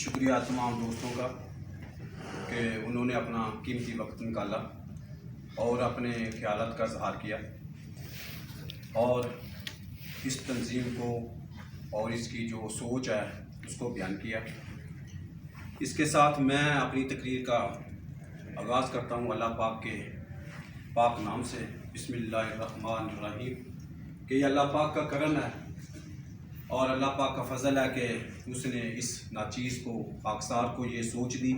شکریہ تمام دوستوں کا کہ انہوں نے اپنا قیمتی وقت نکالا اور اپنے خیالات کا اظہار کیا اور اس تنظیم کو اور اس کی جو سوچ ہے اس کو بیان کیا۔ اس کے ساتھ میں اپنی تقریر کا آغاز کرتا ہوں اللہ پاک کے پاک نام سے، بسم اللہ الرحمن الرحیم، کہ یہ اللہ پاک کا کرم ہے اور اللہ پاک کا فضل ہے کہ اس نے اس ناچیز کو، خاکسار کو یہ سوچ دی،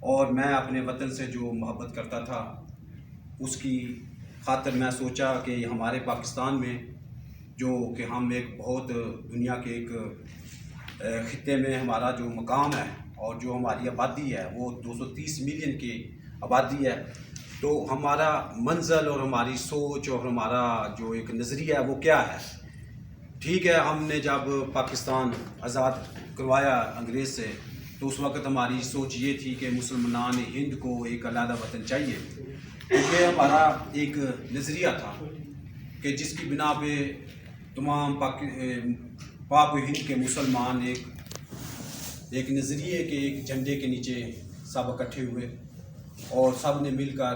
اور میں اپنے وطن سے جو محبت کرتا تھا اس کی خاطر میں سوچا کہ ہمارے پاکستان میں جو کہ ہم ایک بہت دنیا کے ایک خطے میں ہمارا جو مقام ہے اور جو ہماری آبادی ہے وہ 230 ملین کی آبادی ہے، تو ہمارا منزل اور ہماری سوچ اور ہمارا جو ایک نظریہ ہے وہ کیا ہے۔ ٹھیک ہے، ہم نے جب پاکستان آزاد کروایا انگریز سے تو اس وقت ہماری سوچ یہ تھی کہ مسلمان ہند کو ایک علیحدہ وطن چاہیے، یہ ہمارا ایک نظریہ تھا کہ جس کی بنا پہ تمام پاک و ہند کے مسلمان ایک نظریے کے ایک جھنڈے کے نیچے سب اکٹھے ہوئے اور سب نے مل کر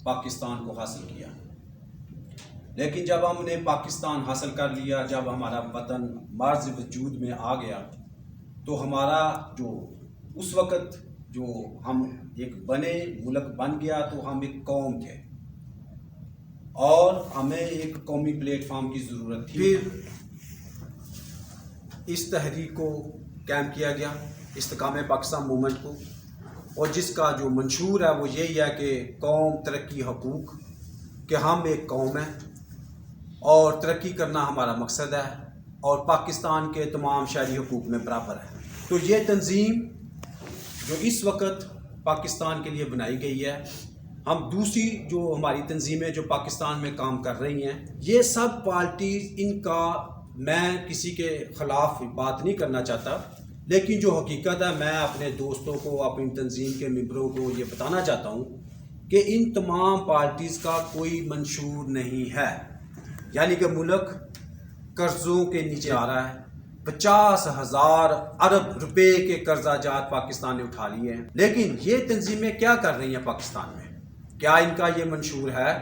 پاکستان کو حاصل کیا۔ لیکن جب ہم نے پاکستان حاصل کر لیا، جب ہمارا وطن مرز وجود میں آ گیا، تو ہمارا جو اس وقت جو ہم ایک بنے ملک بن گیا تو ہم ایک قوم تھے اور ہمیں ایک قومی پلیٹ فارم کی ضرورت تھی۔ پھر اس تحریک کو قائم کیا گیا، استحکام پاکستان موومنٹ کو، اور جس کا جو منشور ہے وہ یہی ہے کہ قوم ترقی حقوق، کہ ہم ایک قوم ہیں اور ترقی کرنا ہمارا مقصد ہے اور پاکستان کے تمام شہری حقوق میں برابر ہے۔ تو یہ تنظیم جو اس وقت پاکستان کے لیے بنائی گئی ہے، ہم دوسری جو ہماری تنظیمیں جو پاکستان میں کام کر رہی ہیں، یہ سب پارٹیز، ان کا میں کسی کے خلاف بات نہیں کرنا چاہتا، لیکن جو حقیقت ہے میں اپنے دوستوں کو، اپنی تنظیم کے ممبروں کو یہ بتانا چاہتا ہوں کہ ان تمام پارٹیز کا کوئی منشور نہیں ہے، یعنی کہ ملک قرضوں کے نیچے آ رہا ہے۔ 50,000 ارب روپے کے قرضہ جات پاکستان نے اٹھا لیے ہیں، لیکن یہ تنظیمیں کیا کر رہی ہیں پاکستان میں؟ کیا ان کا یہ منشور ہے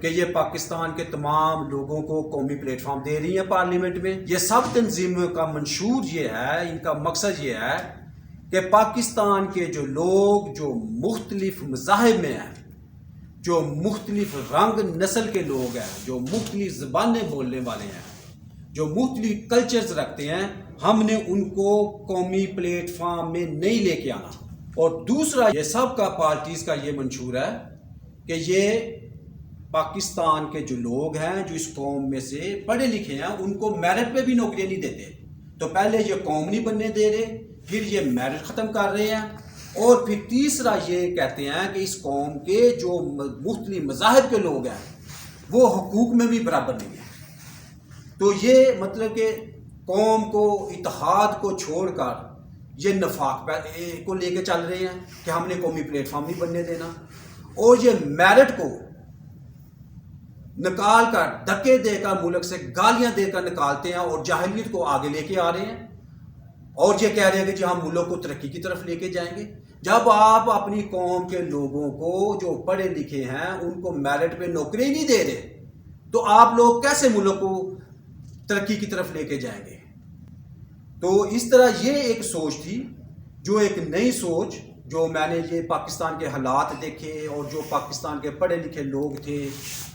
کہ یہ پاکستان کے تمام لوگوں کو قومی پلیٹ فارم دے رہی ہیں پارلیمنٹ میں؟ یہ سب تنظیموں کا منشور یہ ہے، ان کا مقصد یہ ہے کہ پاکستان کے جو لوگ جو مختلف مذاہب میں ہیں، جو مختلف رنگ نسل کے لوگ ہیں، جو مختلف زبانیں بولنے والے ہیں، جو مختلف کلچرز رکھتے ہیں، ہم نے ان کو قومی پلیٹ فارم میں نہیں لے کے آنا۔ اور دوسرا، یہ سب کا پارٹیز کا یہ منشور ہے کہ یہ پاکستان کے جو لوگ ہیں جو اس قوم میں سے پڑھے لکھے ہیں ان کو میرٹ پہ بھی نوکریاں نہیں دیتے۔ تو پہلے یہ قوم نہیں بننے دے رہے، پھر یہ میرٹ ختم کر رہے ہیں، اور پھر تیسرا یہ کہتے ہیں کہ اس قوم کے جو مختلف مذاہب کے لوگ ہیں وہ حقوق میں بھی برابر نہیں ہیں۔ تو یہ مطلب کہ قوم کو، اتحاد کو چھوڑ کر یہ نفاق کو لے کے چل رہے ہیں کہ ہم نے قومی پلیٹ فارم نہیں بننے دینا، اور یہ میرٹ کو نکال کر، دھکے دے کر، ملک سے گالیاں دے کر نکالتے ہیں اور جاہلیت کو آگے لے کے آ رہے ہیں، اور یہ کہہ رہے ہیں کہ جی ہم ملک کو ترقی کی طرف لے کے جائیں گے۔ جب آپ اپنی قوم کے لوگوں کو جو پڑھے لکھے ہیں ان کو میرٹ پہ نوکری نہیں دے رہے، تو آپ لوگ کیسے ملک کو ترقی کی طرف لے کے جائیں گے؟ تو اس طرح یہ ایک سوچ تھی، جو ایک نئی سوچ، جو میں نے یہ پاکستان کے حالات دیکھے اور جو پاکستان کے پڑھے لکھے لوگ تھے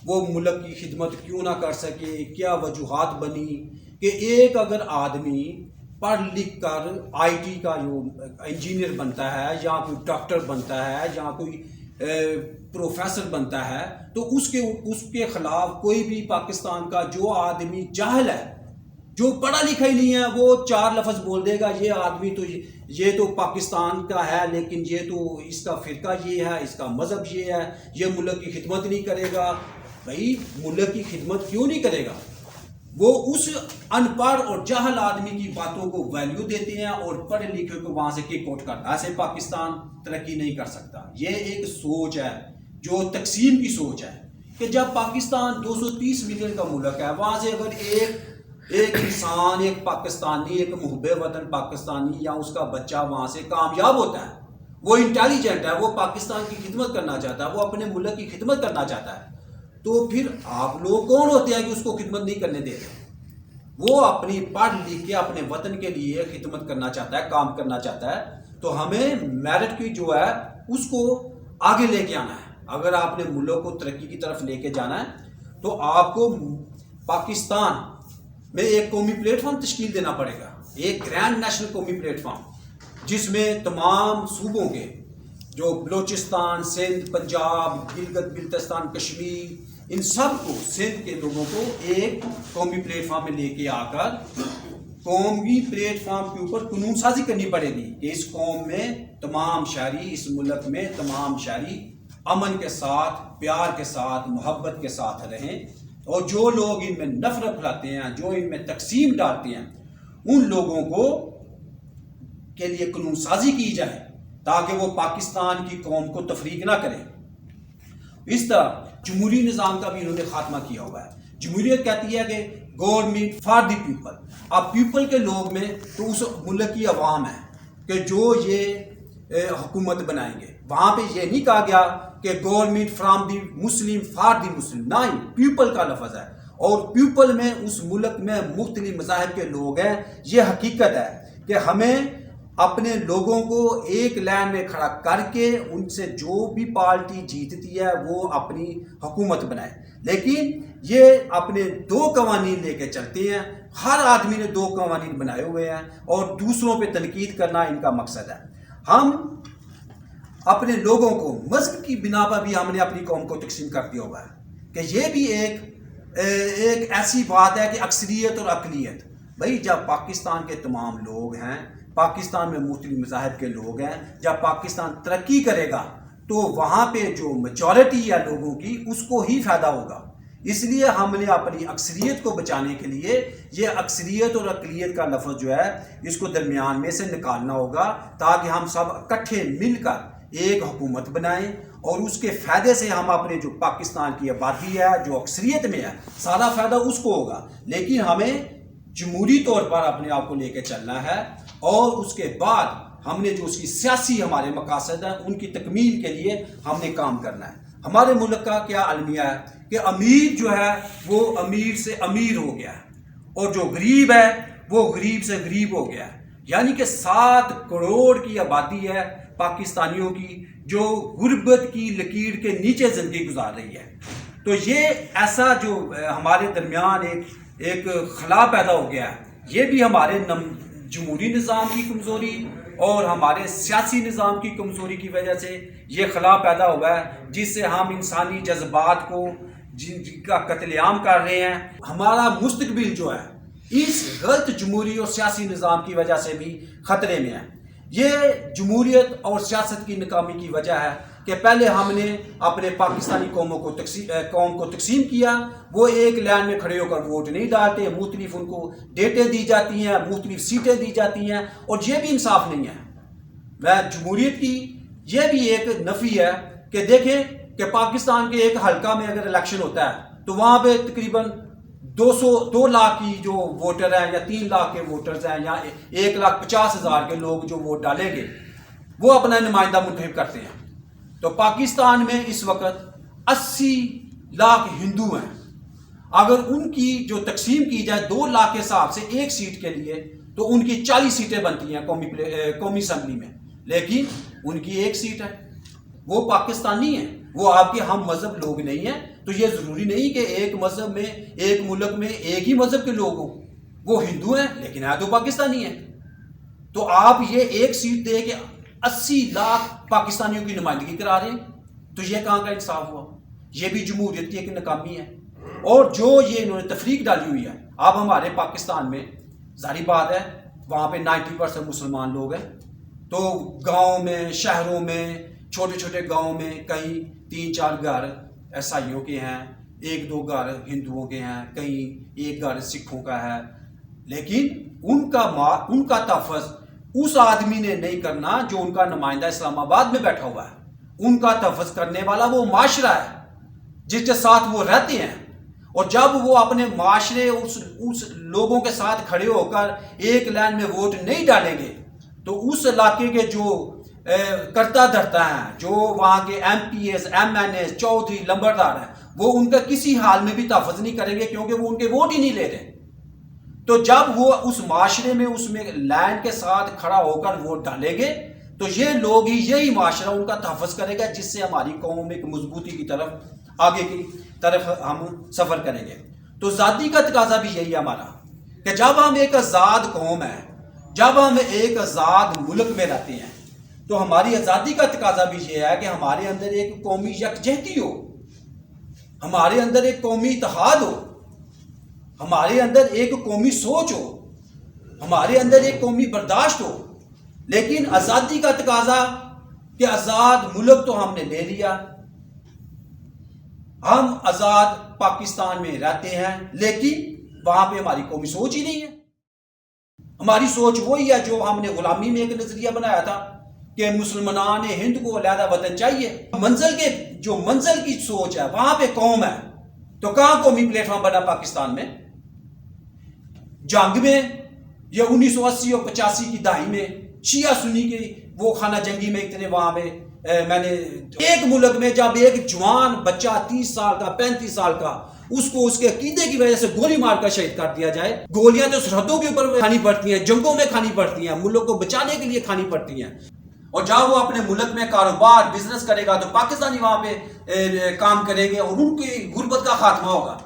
وہ ملک کی خدمت کیوں نہ کر سکے، کیا وجوہات بنی کہ ایک اگر آدمی پڑھ لکھ کر آئی ٹی کا جو انجینئر بنتا ہے یا کوئی ڈاکٹر بنتا ہے یا کوئی پروفیسر بنتا ہے، تو اس کے خلاف کوئی بھی پاکستان کا جو آدمی جاہل ہے، جو پڑھا لکھا ہی نہیں ہے، وہ 4 لفظ بول دے گا یہ آدمی تو یہ تو پاکستان کا ہے، لیکن یہ تو اس کا فرقہ یہ ہے، اس کا مذہب یہ ہے، یہ ملک کی خدمت نہیں کرے گا۔ بھائی ملک کی خدمت کیوں نہیں کرے گا؟ وہ اس ان پڑھ اور جاہل آدمی کی باتوں کو ویلیو دیتے ہیں اور پڑھے لکھے کو وہاں سے کک آؤٹ کرتا ہے۔ ایسے پاکستان ترقی نہیں کر سکتا۔ یہ ایک سوچ ہے جو تقسیم کی سوچ ہے کہ جب پاکستان 230 ملین کا ملک ہے، وہاں سے اگر ایک ایک انسان، ایک پاکستانی، ایک محب وطن پاکستانی یا اس کا بچہ وہاں سے کامیاب ہوتا ہے، وہ انٹیلیجنٹ ہے، وہ پاکستان کی خدمت کرنا چاہتا ہے، وہ اپنے ملک کی خدمت کرنا چاہتا ہے، تو پھر آپ لوگ کون ہوتے ہیں کہ اس کو خدمت نہیں کرنے دے رہے؟ وہ اپنی پڑھ لکھ کے اپنے وطن کے لیے خدمت کرنا چاہتا ہے، کام کرنا چاہتا ہے، تو ہمیں میرٹ کی جو ہے اس کو آگے لے کے آنا ہے۔ اگر آپ نے ملک کو ترقی کی طرف لے کے جانا ہے تو آپ کو پاکستان میں ایک قومی پلیٹ فارم تشکیل دینا پڑے گا، ایک گرینڈ نیشنل قومی پلیٹ فارم، جس میں تمام صوبوں کے جو بلوچستان، سندھ، پنجاب، گلگت بلتستان، کشمیر، ان سب کو، سندھ کے لوگوں کو ایک قومی پلیٹ فارم میں لے کے آ کر قومی پلیٹ فارم کے اوپر قانون سازی کرنی پڑے گی کہ اس قوم میں تمام شہری، اس ملک میں تمام شہری امن کے ساتھ، پیار کے ساتھ، محبت کے ساتھ رہیں، اور جو لوگ ان میں نفرت پھیلاتے ہیں، جو ان میں تقسیم ڈالتے ہیں، ان لوگوں کو کے لیے قانون سازی کی جائے تاکہ وہ پاکستان کی قوم کو تفریق نہ کریں۔ اس طرح جمہوری نظام کا بھی انہوں نے خاتمہ کیا ہوا ہے۔ جمہوریت کہتی ہے کہ گورنمنٹ فار دی پیپل۔ اب پیپل کے لوگ میں تو اس ملک کی عوام ہے کہ جو یہ حکومت بنائیں گے۔ وہاں پہ یہ نہیں کہا گیا کہ government from the Muslim for the Muslim, نہیں، پیپل کا لفظ ہے، اور پیپل میں اس ملک میں مختلف مذاہب کے لوگ ہیں۔ یہ حقیقت ہے کہ ہمیں اپنے لوگوں کو ایک لائن میں کھڑا کر کے ان سے جو بھی پارٹی جیتتی ہے وہ اپنی حکومت بنائے، لیکن یہ اپنے دو قوانین لے کے چلتے ہیں۔ ہر آدمی نے دو قوانین بنائے ہوئے ہیں اور دوسروں پہ تنقید کرنا ان کا مقصد ہے۔ ہم اپنے لوگوں کو مذہب کی بنا پر بھی ہم نے اپنی قوم کو تقسیم کر دیا ہوا ہے کہ یہ بھی ایک ایسی بات ہے کہ اکثریت اور اقلیت۔ بھائی جب پاکستان کے تمام لوگ ہیں، پاکستان میں مختلف مذاہب کے لوگ ہیں، جب پاکستان ترقی کرے گا تو وہاں پہ جو میجورٹی ہے لوگوں کی اس کو ہی فائدہ ہوگا۔ اس لیے ہم نے اپنی اکثریت کو بچانے کے لیے یہ اکثریت اور اقلیت کا لفظ جو ہے اس کو درمیان میں سے نکالنا ہوگا تاکہ ہم سب اکٹھے مل کر ایک حکومت بنائیں، اور اس کے فائدے سے ہم اپنے جو پاکستان کی آبادی ہے جو اکثریت میں ہے سارا فائدہ اس کو ہوگا، لیکن ہمیں جمہوری طور پر اپنے آپ کو لے کے چلنا ہے، اور اس کے بعد ہم نے جو اس کی سیاسی ہمارے مقاصد ہیں ان کی تکمیل کے لیے ہم نے کام کرنا ہے۔ ہمارے ملک کا کیا المیہ ہے کہ امیر جو ہے وہ امیر سے امیر ہو گیا ہے، اور جو غریب ہے وہ غریب سے غریب ہو گیا ہے، یعنی کہ 7 کروڑ کی آبادی ہے پاکستانیوں کی جو غربت کی لکیر کے نیچے زندگی گزار رہی ہے۔ تو یہ ایسا جو ہمارے درمیان ایک خلا پیدا ہو گیا ہے، یہ بھی ہمارے جمہوری نظام کی کمزوری اور ہمارے سیاسی نظام کی کمزوری کی وجہ سے یہ خلا پیدا ہوا ہے، جس سے ہم انسانی جذبات کو جن کا قتل عام کر رہے ہیں۔ ہمارا مستقبل جو ہے اس غلط جمہوری اور سیاسی نظام کی وجہ سے بھی خطرے میں ہے۔ یہ جمہوریت اور سیاست کی ناکامی کی وجہ ہے کہ پہلے ہم نے اپنے پاکستانی قوم کو تقسیم کیا، وہ ایک لائن میں کھڑے ہو کر ووٹ نہیں ڈالتے، مختلف ان کو ڈیٹیں دی جاتی ہیں، مختلف سیٹیں دی جاتی ہیں، اور یہ بھی انصاف نہیں ہے۔ میں جمہوریت کی یہ بھی ایک نفی ہے کہ دیکھیں کہ پاکستان کے ایک حلقہ میں اگر الیکشن ہوتا ہے تو وہاں پہ تقریباً 2 لاکھ کی جو ووٹر ہیں یا 3 لاکھ کے ووٹرز ہیں یا 1,50,000 کے لوگ جو ووٹ ڈالیں گے وہ اپنا نمائندہ منتخب کرتے ہیں۔ تو پاکستان میں اس وقت 80 لاکھ ہندو ہیں، اگر ان کی جو تقسیم کی جائے 2 لاکھ کے حساب سے ایک سیٹ کے لیے تو ان کی 40 سیٹیں بنتی ہیں قومی اسمبلی میں، لیکن ان کی ایک سیٹ ہے۔ وہ پاکستانی ہیں، وہ آپ کے ہم مذہب لوگ نہیں ہیں، تو یہ ضروری نہیں کہ ایک مذہب میں، ایک ملک میں ایک ہی مذہب کے لوگ ہوں۔ وہ ہندو ہیں لیکن ہے تو پاکستانی ہیں، تو آپ یہ ایک سیٹ دے کے 80 لاکھ پاکستانیوں کی نمائندگی کرا رہے ہیں، تو یہ کہاں کا انصاف ہوا؟ یہ بھی جمہوریت کی ایک ناکامی ہے۔ اور جو یہ انہوں نے تفریق ڈالی ہوئی ہے، اب ہمارے پاکستان میں ظاہری بات ہے وہاں پہ 90% مسلمان لوگ ہیں، تو گاؤں میں، شہروں میں، چھوٹے چھوٹے گاؤں میں کہیں 3-4 گھر عیسائیوں کے ہیں، 1-2 گھر ہندوؤں کے ہیں، کہیں 1 گھر سکھوں کا ہے، لیکن ان کا تحفظ اس آدمی نے نہیں کرنا جو ان کا نمائندہ اسلام آباد میں بیٹھا ہوا ہے۔ ان کا تحفظ کرنے والا وہ معاشرہ ہے جس کے ساتھ وہ رہتے ہیں، اور جب وہ اپنے معاشرے اس لوگوں کے ساتھ کھڑے ہو کر ایک لائن میں ووٹ نہیں ڈالیں گے تو اس علاقے کے جو کرتا دھرتا ہیں، جو وہاں کے MPAs, MNAs, Chaudhry, لمبردار ہیں، وہ ان کا کسی حال میں بھی تحفظ نہیں کریں گے، کیونکہ وہ ان کے ووٹ ہی نہیں لے رہے۔ تو جب وہ اس معاشرے میں اس میں لائن کے ساتھ کھڑا ہو کر ووٹ ڈالیں گے تو یہ لوگ ہی، یہی معاشرہ ان کا تحفظ کرے گا، جس سے ہماری قوم ایک مضبوطی کی طرف، آگے کی طرف ہم سفر کریں گے۔ تو آزادی کا تقاضا بھی یہی ہے ہمارا، کہ جب ہم ایک آزاد قوم ہیں، جب ہم ایک آزاد ملک میں رہتے ہیں، تو ہماری آزادی کا تقاضا بھی یہ ہے کہ ہمارے اندر ایک قومی یکجہتی ہو، ہمارے اندر ایک قومی اتحاد ہو، ہمارے اندر ایک قومی سوچ ہو، ہمارے اندر ایک قومی برداشت ہو۔ لیکن آزادی کا تقاضا کہ آزاد ملک تو ہم نے لے لیا، ہم آزاد پاکستان میں رہتے ہیں، لیکن وہاں پہ ہماری قومی سوچ ہی نہیں ہے۔ ہماری سوچ وہی ہے جو ہم نے غلامی میں ایک نظریہ بنایا تھا کہ مسلمان ہند کو علیحدہ وطن چاہیے۔ منزل کی سوچ ہے، وہاں پہ قوم ہے، تو کہاں قومی پلیٹ فارم بنا پاکستان میں؟ جنگ میں، یا 1980 اور 85 کی دہائی میں شیعہ سنی کی وہ خانہ جنگی میں اتنے وہاں میں میں نے ایک ملک میں جب ایک جوان بچہ 30 سال کا 35 سال کا اس کو اس کے عقیدے کی وجہ سے گولی مار کر شہید کر دیا جائے۔ گولیاں تو سرحدوں کے اوپر کھانی پڑتی ہیں، جنگوں میں کھانی پڑتی ہیں، ملک کو بچانے کے لیے کھانی پڑتی ہیں۔ اور جب وہ اپنے ملک میں کاروبار بزنس کرے گا تو پاکستانی وہاں پہ کام کریں گے اور ان کی غربت کا خاتمہ ہوگا۔